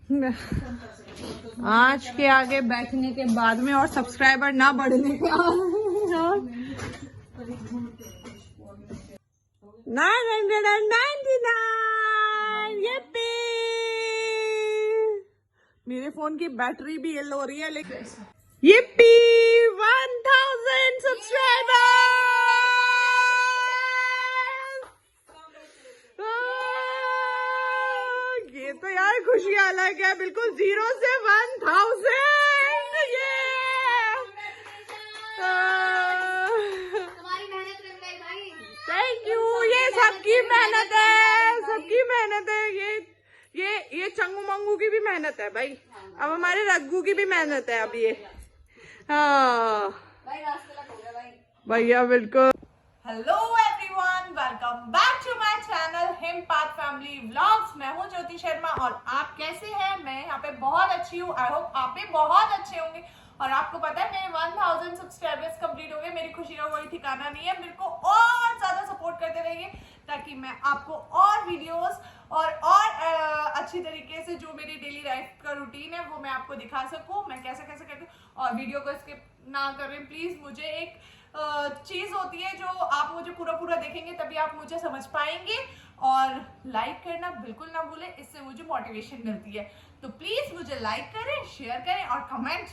आज के आगे बैठने के बाद में और सब्सक्राइबर ना बढ़ने के 999 ये मेरे फोन की बैटरी भी लो हो रही है लेकिन yippee 1000 सब्सक्राइबर्स। ये तो यार खुशी अलग है, बिल्कुल 0 से 1000 ये थैंक यू। ये सबकी मेहनत है, सबकी मेहनत है। ये चंगू मंगू की भी मेहनत है भाई, अब हमारे रग्गू की भी मेहनत है अब ये। हाँ भैया बिल्कुल। Hello everyone, welcome back to my channel Himpat family vlogs. मैं हूं ज्योति शर्मा और आप कैसे हैं? मैं यहाँ पे बहुत अच्छी हूँ। आई होप आप भी बहुत अच्छे होंगे। और आपको पता है मेरे 1000 सब्सक्राइबर्स कंप्लीट हो गए। मेरी खुशी का कोई ठिकाना नहीं है। मेरे को और ज्यादा सपोर्ट करते रहिए ताकि मैं आपको और वीडियोस और अच्छी तरीके से जो मेरी डेली लाइफ का रूटीन है वो मैं आपको दिखा सकूं। मैं कैसे कैसे करती हूँ और वीडियो को स्किप ना करें प्लीज। मुझे एक चीज होती है जो आप मुझे पूरा देखेंगे तभी आप मुझे समझ पाएंगे। और लाइक करना बिल्कुल ना भूलें, इससे मुझे मोटिवेशन मिलती है। तो प्लीज मुझे लाइक करें, शेयर करें और कमेंट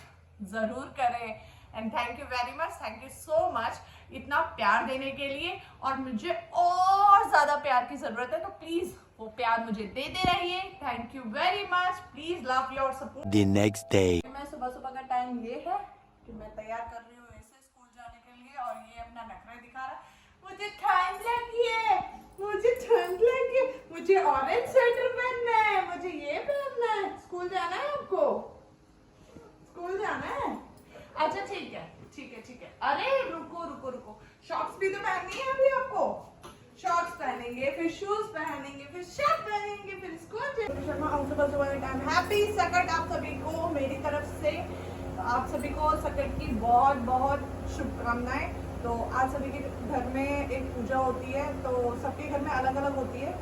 जरूर करें। And thank you very much, thank you so much इतना प्यार देने के लिए। और मुझे और ज्यादा प्यार की जरूरत है, तो प्लीज वो प्यार मुझे देते रहिए। Thank you very much, please love your support. The next day. मैं सुबह का टाइम ये है कि मैं तैयार कर रही हूँ ऐसे स्कूल जाने के लिए और ये अपना नखरा दिखा रहा है। मुझे ठंड लगी है, मुझे ठंड लगी, मुझे ऑरेंज स्वेटर पहनना है, मुझे ये पहनना है। स्कूल जाना है आपको? स्कूल जाना है? अच्छा ठीक है। अरे रुको, शॉर्ट्स भी तो पहननी है अभी आपको। शॉर्ट्स पहनेंगे, फिर शूज पहनेंगे, फिर शर्ट पहनेंगे, फिर स्कूल सुबह टाइम। हैप्पी सकट आप सभी को मेरी तरफ से। आप सभी को सकट की बहुत शुभकामनाएं। तो आज सभी के घर में एक पूजा होती है, तो सबके घर में अलग अलग होती है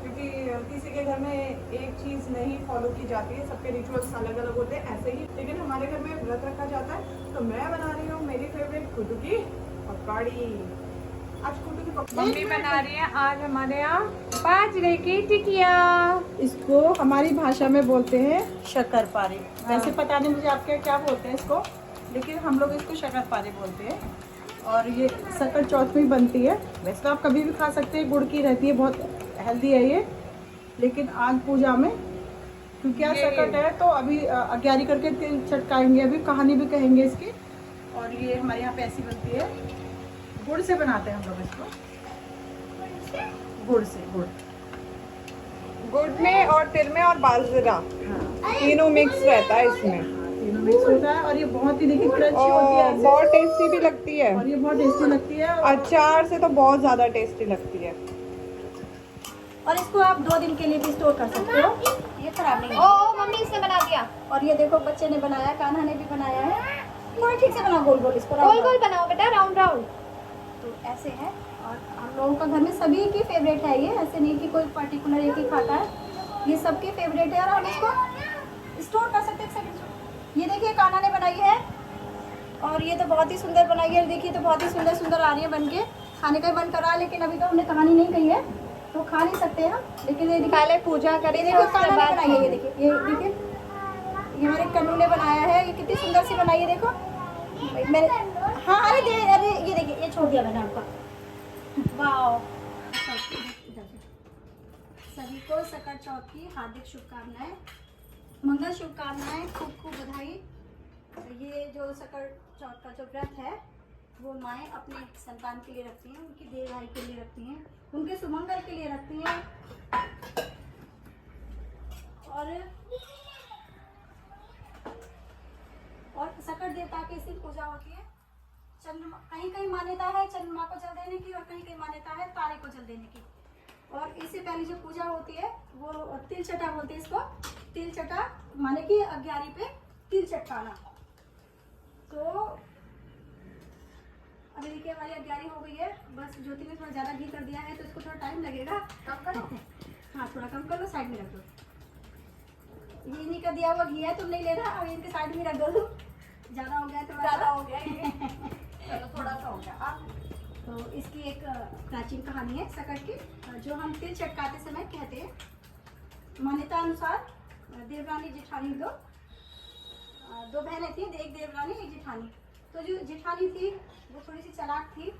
क्योंकि किसी के घर में एक चीज नहीं फॉलो की जाती है, सबके रिचुअल्स अलग अलग होते हैं ऐसे ही। लेकिन हमारे घर में व्रत रखा जाता है, तो मैं बना रही हूँ मेरी फेवरेट कुटू की पकौड़ी। आज कुटू की मम्मी बना रही है आज हमारे यहाँ बाजरे की टिकिया। इसको हमारी भाषा में बोलते हैं शक्करपारे। वैसे पता नहीं मुझे आपके क्या बोलते हैं इसको, लेकिन हम लोग इसको शक्करपारे बोलते हैं। और ये सकट चौथ में बनती है। वैसे तो आप कभी भी खा सकते हैं, गुड़ की रहती है, बहुत हेल्दी है ये। लेकिन आज पूजा में क्योंकि आज सकट है तो अभी अग्यारी करके तिल चटकाएंगे, अभी कहानी भी कहेंगे इसकी। और ये हमारे यहाँ पे ऐसी बनती है, गुड़ से बनाते हैं हम लोग इसको। गुड़ में और तिल में और बाजरा तीनों मिक्स रहता है इसमें। मिक्स होता है और ये बहुत ही देखिए क्रंची होती है, बहुत टेस्टी भी लगती है। और ये बहुत टेस्टी लगती है, अचार से तो बहुत ज्यादा टेस्टी लगती है। और इसको आप 2 दिन के लिए भी स्टोर कर सकते हो, ये खराब नहीं है। ओ मम्मी इसने बना दिया। और ये देखो बच्चे ने बनाया, कान्हा ने भी बनाया है। थोड़ा ठीक से बनाओ, गोल इसको गोल बनाओ बेटा, राउंड तो ऐसे है। और हम लोगों का घर में सभी की फेवरेट है ये, ऐसे नहीं कि कोई पर्टिकुलर एक ही खाता है, ये सबके फेवरेट है। और हम इसको स्टोर कर सकते हैं। ये देखिए कान्हा ने बनाई है और ये तो बहुत ही सुंदर बनाई है। देखिए तो बहुत ही सुंदर आ रही है बन के। खाने का मन कर रहा है, लेकिन अभी तो हमने कहानी नहीं कही है तो खा नहीं सकते हैं। लेकिन ये पहले पूजा करें। देखिए कान्हा ने बनाई है, ये देखिए ये हमारे कन्नू ने बनाया है। ये कितनी सुंदर सी बनाई है, देखो मैंने। हाँ अरे ये देखिए, ये छोड़ दिया मैंने आपका। वाह, सभी को सकट चौथ की हार्दिक शुभकामनाएं, मंगल शुभकामनाएं, खूब बधाई। ये जो सकट चौथ का जो व्रत है वो माएँ अपने संतान के लिए रखती हैं, उनकी दीर्घायु के लिए रखती हैं, उनके सुमंगल के लिए रखती हैं। और सकट देवता की इस दिन पूजा होती है। चंद्रमा, कहीं मान्यता है चंद्रमा को जल देने की और कहीं मान्यता है तारे को जल देने की। और इससे पहले जो पूजा होती है वो तिल चटा बोलते हैं इसको। तिल चटा माने कि अग्यारी पे तिल चटकाना। तो अभी देखिए हमारी अग्यारी हो गई है, बस ज्योति ने थोड़ा ज़्यादा घी कर दिया है तो इसको थोड़ा टाइम लगेगा। कम करो। हाँ थोड़ा कम कर लो, साइड में रख दो। ये का दिया हुआ घी है, तुम नहीं लेना, अब इनके साइड में रख दो तुम। ज्यादा हो गया, थोड़ा ज्यादा हो गया ये। चलो थोड़ा सा हो गया। अब तो इसकी एक प्राचीन कहानी है सकट की, जो हम तिल चटकाते समय कहते हैं। मान्यता अनुसार देवरानी जेठानी दो बहनें थी, एक देवरानी एक जेठानी। तो जो जेठानी थी वो थोड़ी सी चालाक थी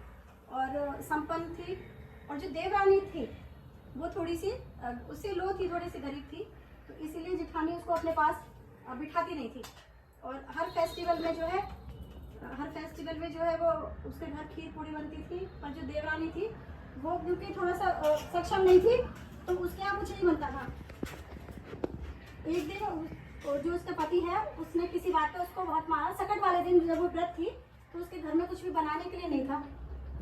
और संपन्न थी, और जो देवरानी थी वो थोड़ी सी उससे लो थी, थोड़ी सी गरीब थी। तो इसीलिए जेठानी उसको अपने पास बिठाती नहीं थी। और हर फेस्टिवल में जो है वो उसके घर खीर पूड़ी बनती थी। पर जो देवरानी थी वो क्योंकि थोड़ा सा सक्षम नहीं थी, तो उसके यहाँ कुछ नहीं बनता था। एक दिन जो उसका पति है उसने किसी बात पे उसको बहुत मारा। सकट वाले दिन जब वो व्रत थी तो उसके घर में कुछ भी बनाने के लिए नहीं था,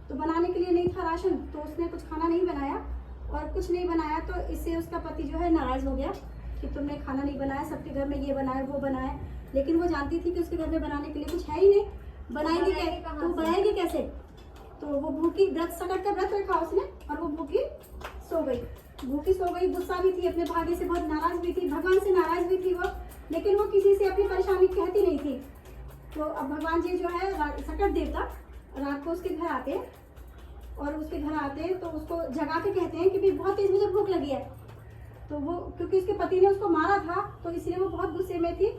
तो बनाने के लिए नहीं था राशन, तो उसने कुछ खाना नहीं बनाया। और कुछ नहीं बनाया तो इससे उसका पति जो है नाराज हो गया कि तुमने खाना नहीं बनाया, सबके घर में ये बनाए वो बनाए। लेकिन वो जानती थी कि उसके घर में बनाने के लिए कुछ है ही नहीं, बनाएगी कैसे, तो बनाएगी कैसे। तो वो भूखी, व्रत सकट का व्रत रखा उसने, और वो भूखी सो गई। गुस्सा भी थी, अपने भाग्य से बहुत नाराज भी थी, भगवान से नाराज भी थी वो। लेकिन वो किसी से अपनी परेशानी कहती नहीं थी। तो अब भगवान जी जो है सकट देवता रात को उसके घर आते हैं, और उसके घर आते हैं तो उसको जगा के कहते हैं कि भाई बहुत तेज मुझे भूख लगी है। तो वो क्योंकि उसके पति ने उसको मारा था तो इसलिए वो बहुत गुस्से में थी।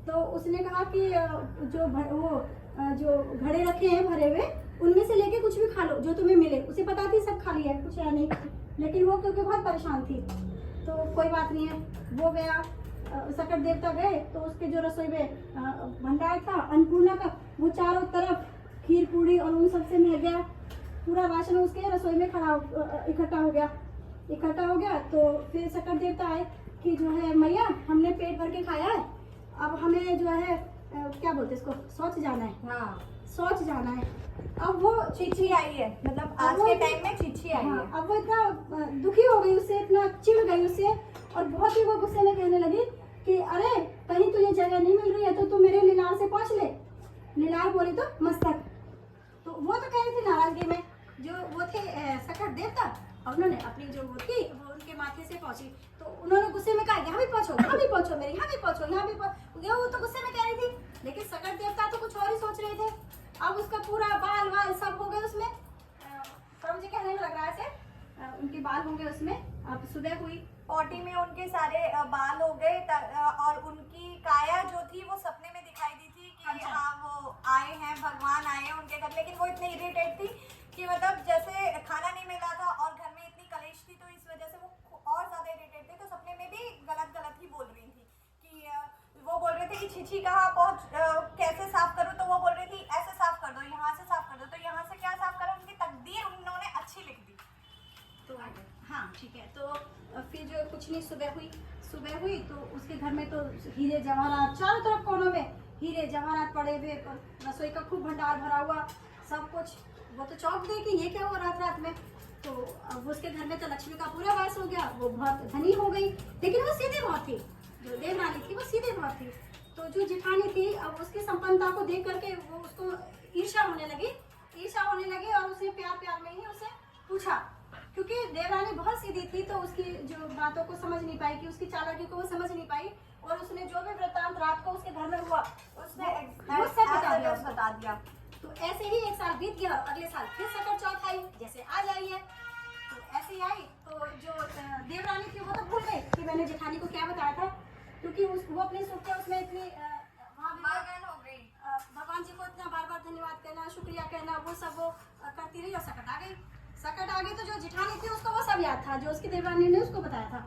तो उसने कहा कि जो घड़े रखे हैं भरे हुए, उनमें से लेके कुछ भी खा लो जो तुम्हें मिले। उसे पता थी सब खा लिया है, कुछ है नहीं, लेकिन वो क्योंकि बहुत परेशान थी तो कोई बात नहीं है। वो गया, सकट देवता गए तो उसके जो रसोई में भंडार था अन्नपूर्णा का, वो चारों तरफ खीर पूड़ी और उन सबसे मिल गया। पूरा राशन उसके रसोई में इकट्ठा हो गया। तो फिर सकट देवता आए कि जो है मैया हमने पेट भर के खाया है, अब हमें जो है क्या बोलते इसको, शौच जाना है। हाँ, शौच जाना है। अब वो चिट्ठी आई है, मतलब आज के टाइम में चिट्ठी आई है। अब वो इतना दुखी हो गई उससे, इतना चिढ़ गई उससे, और बहुत ही वो गुस्से में कहने लगी कि अरे कहीं तुझे जगह नहीं मिल रही है तो तू मेरे लीलार से पहुंच ले। लीलार बोली तो मस्तक। तो वो तो कह रही थी नाराजगी में, जो वो थे सकट देवता, और उन्होंने अपनी जो वो थी वो उनके माथे से पहुंची। तो उन्होंने गुस्से में कहा यहाँ भी पहुंचो मेरे, यहाँ भी पहुंचो। वो तो गुस्से में कह रही थी, लेकिन सकट देवता तो कुछ और ही सोच रहे थे। अब उसका पूरा बाल वाल सब हो गए उसमें, मुझे कहने में लग रहा है उनके बाल होंगे उसमें। अब सुबह हुई, ओटी में उनके सारे बाल हो गए, और उनकी काया जो थी वो सपने में दिखाई दी थी कि अच्छा। हाँ वो आए हैं, भगवान आए हैं उनके घर। लेकिन वो इतनी इरिटेट थी कि मतलब जैसे खाना नहीं मिला था और घर में इतनी कलेश थी, तो इस वजह से वो और ज्यादा इरिटेट थे। तो सपने में भी गलत ही बोल रही थी कि वो बोल रहे थे कि छिछी कहाँ कैसे साफ करूँ, तो वो बोल रही थी ऐसे साफ कर दो, यहाँ से साफ कर दो। तो यहाँ से क्या साफ करो, उनकी तकदीर उन्होंने अच्छी लिख दी। तो हाँ ठीक है। तो फिर जो कुछ नहीं, सुबह हुई तो उसके घर में तो हीरे जवाहरात चारों तरफ कोनों में हीरे जवाहरात पड़े हुए, रसोई का खूब भंडार भरा हुआ सब कुछ। वो तो चौंक गई कि ये क्या हुआ रात में। तो अब उसके घर में तो लक्ष्मी का पूरा वास हो गया, वो बहुत धनी हो गई। लेकिन वो सीधे बहुत थी, जो देवरानी थी वो सीधे बहुत थी। तो जो जेठानी थी अब उसकी संपन्नता को देख करके वो उसको ईर्ष्या होने लगी और उसने प्यार में ही उसे पूछा, क्योंकि देवरानी बहुत सीधी थी तो उसकी जो बातों को समझ नहीं पाई, कि उसकी चालाकी को वो समझ नहीं पाई, और उसने जो भी वृत्तांत रात को उसके घर में हुआ उसने वो सब बता दिया। तो ऐसे ही एक साल बीत गया, अगले साल फिर सकट चौथ आई, जैसे आज आई है। तो ऐसे ही आई तो जो देवरानी थी वो तो भूल गई कि मैंने जेठानी को क्या बताया था, क्योंकि वो अपनी सुख के उसमें इतनी मगन हो गई। भगवान जी को इतना बार धन्यवाद कहना, शुक्रिया कहना, वो सब वो करती रही, और सकट आ गई। तो जो जेठानी थी उसको वो सब याद था जो उसकी देवरानी ने उसको बताया था।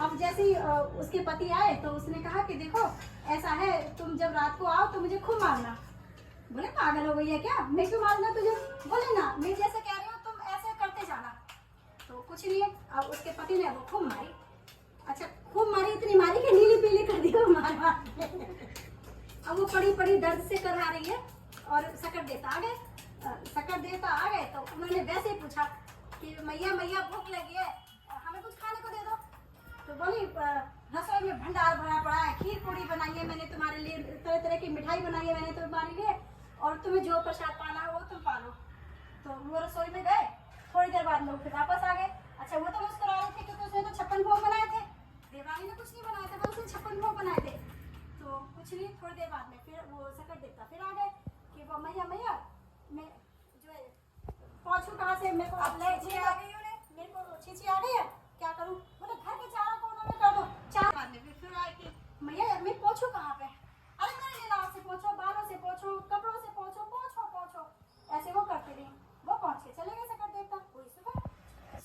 अब जैसे ही उसके पति आए तो उसने कहा कि देखो ऐसा है, तुम जब रात को आओ तो मुझे खूब मारना। बोले पागल हो गई है क्या, मैं क्यों मारूंगा तुझे। बोले ना, मैं जैसे कह रही हूँ तुम ऐसे करते जाना। तो कुछ नहीं है, अब उसके पति ने वो खूब मारी। अच्छा खूब मारी, इतनी मारी कि नीली पीली कर दी वो मार के। अब वो पड़ी दर्द से करहा रही है, और सकट देवता आ गए। तो उन्होंने वैसे ही पूछा कि मैया भूख लगी है, हमें कुछ खाने को दे दो। तो बोली रसोई में भंडार भरा पड़ा है, खीर पूड़ी बनाई है मैंने तुम्हारे लिए, तरह तरह की मिठाई बनाई है मैंने तुम्हारे लिए, और तुम्हें जो प्रसाद पाना हो वो तुम पालो। तो वो रसोई में गए, थोड़ी देर बाद लोग फिर वापस आ गए। अच्छा वो तो मुस्कुरा रहे थे क्योंकि उसने तो 56 भोग बनाए थे, देवरानी ने कुछ नहीं बनाया था, उसने 56 भोग बनाए थे। जी थोड़ी देर बाद में फिर वो सकट देवता फिर आ गए कि वो मैया मैया मैं जो है पहुंचू कहाँ से, मेरे को छींची आ गई है, मेरे को छींची आ गई है, क्या करूँ? बोले घर के चारों कोनों में कर दो। चार बाद में फिर आए कि मैया मैं पहुंचू कहाँ पे? अरे मेरे नाव से पहुंचो, बालों से पहुंचो, कपड़ों से पहुंचो, पहुंचो पहुंचो। ऐसे वो करती रही, वो पहुंच के चले गए सकट देवता। हुई सुबह,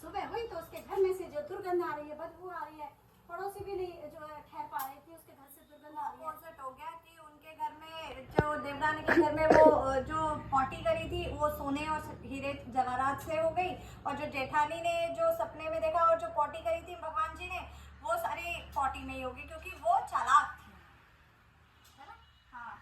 सुबह हुई तो उसके घर में से जो दुर्गंध आ रही है, बदबू आ रही है, पड़ोसी भी नहीं जो है ठहर पा रही थी, उसके घर से दुर्गंध आ रही है। कॉन्सर्ट हो गया कि उनके घर में जो देवरानी के घर में वो जो पॉटी करी थी वो सोने और हीरे जवाहरात से हो गई, और जो जेठानी ने जो सपने में देखा और जो पॉटी करी थी भगवान जी ने वो सारी पॉटी में ही होगी, क्योंकि वो चालाक थी, है ना? हाँ,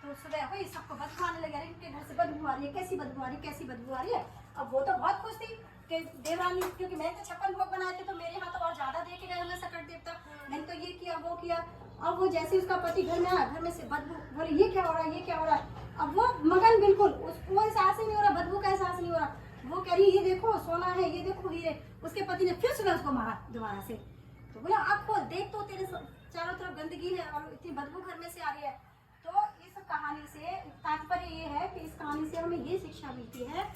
तो सुबह हुई सबको बदबू आने लगे, अरे इनके घर से बदबू आ रही है, कैसी बदबू आ रही है, कैसी बदबू आ रही है। अब वो तो बहुत खुश थी कि देवरानी, क्योंकि मैंने तो 56 भोग बनाए थे तो मेरे यहाँ तो और ज्यादा दे के गए होंगे सकट देवता, मैंने तो ये किया वो किया। अब वो जैसे ही उसका पति घर में आया, घर में से बदबू, बोले ये क्या हो रहा है, ये क्या हो रहा है। अब वो मगन बिल्कुल, उसको एहसास ही नहीं हो रहा, बदबू का एहसास नहीं हो रहा। वो कह रही ये देखो सोना है, ये देखो हीरे। उसके पति ने फिर सुबह उसको मारा दोबारा से, तो बोला आँख खोल देख तो तेरे चारों तरफ गंदगी है और इतनी बदबू घर में से आ रही है। तो इस कहानी से तात्पर्य ये है कि इस कहानी से हमें ये शिक्षा मिलती है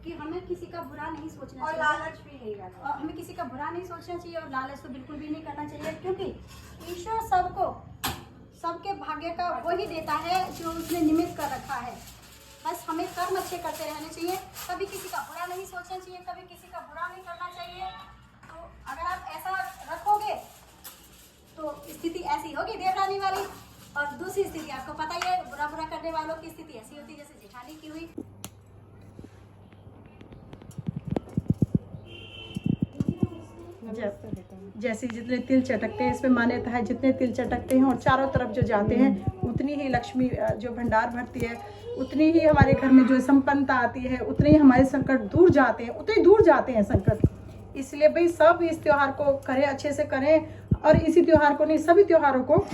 कि हमें किसी का बुरा नहीं सोचना और चाहिए, लालच भी नहीं करना, और हमें किसी का बुरा नहीं सोचना चाहिए, और लालच तो बिल्कुल भी नहीं करना चाहिए, क्योंकि ईश्वर सबको सबके भाग्य का वही देता है जो उसने निमित्त कर रखा है। बस हमें कर्म अच्छे करते रहने चाहिए, कभी किसी का बुरा नहीं सोचना चाहिए, कभी किसी का बुरा नहीं करना चाहिए। तो अगर आप ऐसा रखोगे तो स्थिति ऐसी होगी देवरानी वाली, और दूसरी स्थिति आपको पता ही है, बुरा बुरा करने वालों की स्थिति ऐसी होती है जैसे जेठानी की हुई। जैसे जितने तिल चटकते हैं, इसमें मान्यता है जितने तिल चटकते हैं और चारों तरफ जो जाते हैं उतनी ही लक्ष्मी जो भंडार भरती है, उतनी ही हमारे घर में जो संपन्नता आती है, उतने ही हमारे संकट दूर जाते हैं, उतने दूर जाते हैं संकट। इसलिए भाई सब इस त्योहार को करें, अच्छे से करें, और इसी त्योहार को नहीं सभी त्योहारों को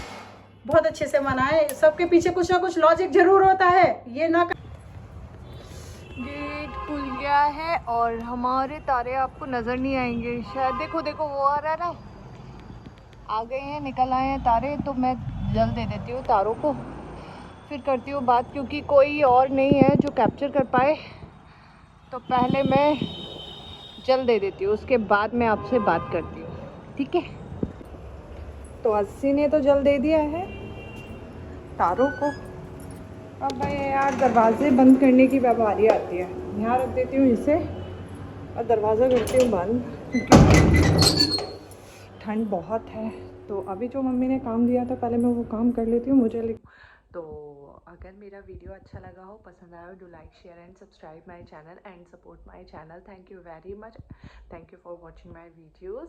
बहुत अच्छे से मनाएं। सबके पीछे कुछ ना कुछ लॉजिक जरूर होता है, ये ना। गेट खुल गया है और हमारे तारे आपको नजर नहीं आएंगे शायद। देखो देखो वो आ रहा है ना, आ गए हैं, निकल आए हैं तारे। तो मैं जल दे देती हूँ तारों को, फिर करती हूँ बात, क्योंकि कोई और नहीं है जो कैप्चर कर पाए। तो पहले मैं जल दे देती हूँ, उसके बाद मैं आपसे बात करती हूँ, ठीक है? तो अस्सी ने तो जल दे दिया है तारों को। अब भाई यार दरवाजे बंद करने की बारी आती है, यहाँ रख देती हूँ इसे और दरवाज़ा करती हूँ बंद, क्योंकि ठंड बहुत है। तो अभी जो मम्मी ने काम दिया था पहले मैं वो काम कर लेती हूँ। तो अगर मेरा वीडियो अच्छा लगा हो, पसंद आया हो, do like share and subscribe my channel and support my channel. Thank you very much, thank you for watching my videos.